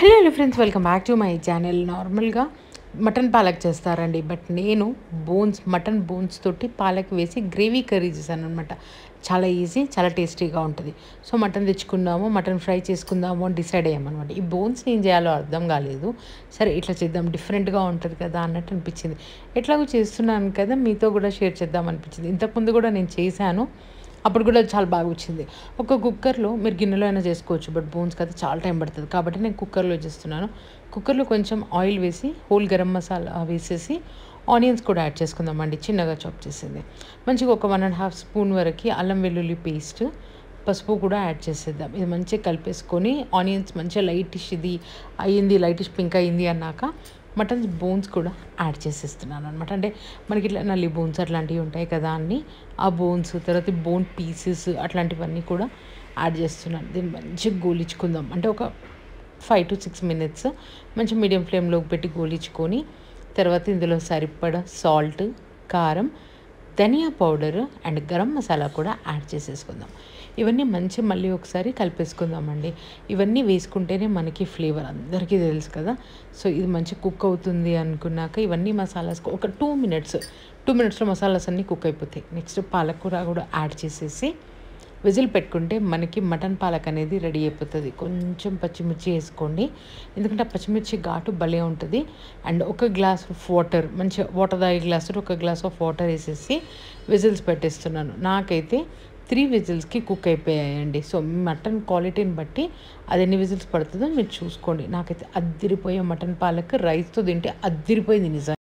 Hello friends, welcome back to my channel. నార్మల్గా mutton palak చేస్తారండి, but నేను మటన్ బోన్స్ తోటి పాలక్ వేసి గ్రేవీ కర్రీ చేశాను అనమాట. చాలా ఈజీ, చాలా టేస్టీగా ఉంటుంది. సో మటన్ తెచ్చుకుందాము, మటన్ ఫ్రై చేసుకుందాము అని డిసైడ్ అయ్యామన్నమాట. ఈ బోన్స్ ఏం చేయాలో అర్థం కాలేదు. సరే ఇట్లా చేద్దాం, డిఫరెంట్గా ఉంటుంది కదా అన్నట్టు అనిపించింది. ఎట్లాగో చేస్తున్నాను కదా, మీతో కూడా షేర్ చేద్దాం అనిపించింది. ఇంతకుముందు కూడా నేను చేశాను, అప్పుడు కూడా చాలా బాగా వచ్చింది. ఒక కుక్కర్లో, మీరు గిన్నెలో అయినా చేసుకోవచ్చు, బట్ బోన్స్ కదా చాలా టైం పడుతుంది కాబట్టి నేను కుక్కర్లో చేస్తున్నాను. కుక్కర్లో కొంచెం ఆయిల్ వేసి హోల్ గరం మసాలా వేసేసి ఆనియన్స్ కూడా యాడ్ చేసుకుందామండి, చిన్నగా చాప్ చేసింది. మంచిగా ఒక 1.5 స్పూన్ వరకు అల్లం వెల్లుల్లి పేస్ట్, పసుపు కూడా యాడ్ చేసేద్దాం. ఇది మంచిగా కలిపేసుకొని ఆనియన్స్ మంచిగా లైటిష్ పింక్ అయింది అన్నాక మటన్ బోన్స్ కూడా యాడ్ చేసేస్తున్నాను అనమాట. అంటే మనకి ఇట్లా నల్లి బోన్స్ అట్లాంటివి ఉంటాయి కదా అన్ని, ఆ బోన్స్ తర్వాత బోన్ పీసెస్ అట్లాంటివన్నీ కూడా యాడ్ చేస్తున్నాను. దీన్ని మంచిగా గోలించుకుందాం. అంటే ఒక 5 to 6 minutes మంచి మీడియం ఫ్లేమ్లోకి పెట్టి గోలించుకొని తర్వాత ఇందులో సరిపడా సాల్ట్, కారం, ధనియా పౌడర్ అండ్ గరం మసాలా కూడా యాడ్ చేసేసుకుందాం. ఇవన్నీ మళ్ళీ ఒకసారి కలిపేసుకుందామండి. ఇవన్నీ వేసుకుంటేనే మనకి ఫ్లేవర్ అందరికీ తెలుసు కదా. సో ఇది మంచి కుక్ అవుతుంది అనుకున్నాక ఇవన్నీ మసాలాస్ ఒక 2 minutesలో మసాలాస్ అన్నీ కుక్ అయిపోతాయి. నెక్స్ట్ పాలకూర కూడా యాడ్ చేసేసి విజిల్ పెట్టుకుంటే మనకి మటన్ పాలక్ అనేది రెడీ అయిపోతుంది. కొంచెం పచ్చిమిర్చి వేసుకోండి, ఎందుకంటే ఆ పచ్చిమిర్చి ఘాటు భలే ఉంటుంది. అండ్ ఒక గ్లాస్ ఆఫ్ వాటర్, మంచిగా వాటర్ తాగే గ్లాసు ఒక గ్లాస్ ఆఫ్ వాటర్ వేసేసి విజిల్స్ పెట్టేస్తున్నాను. నాకైతే 3 విజిల్స్కి కుక్ అయిపోయాయండి. సో మటన్ క్వాలిటీని బట్టి అది ఎన్ని విజిల్స్ పడుతుందో మీరు చూసుకోండి. నాకైతే అద్దిరిపోయే మటన్ పాలక్ రైస్తో తింటే అద్దిరిపోయింది నిజంగా.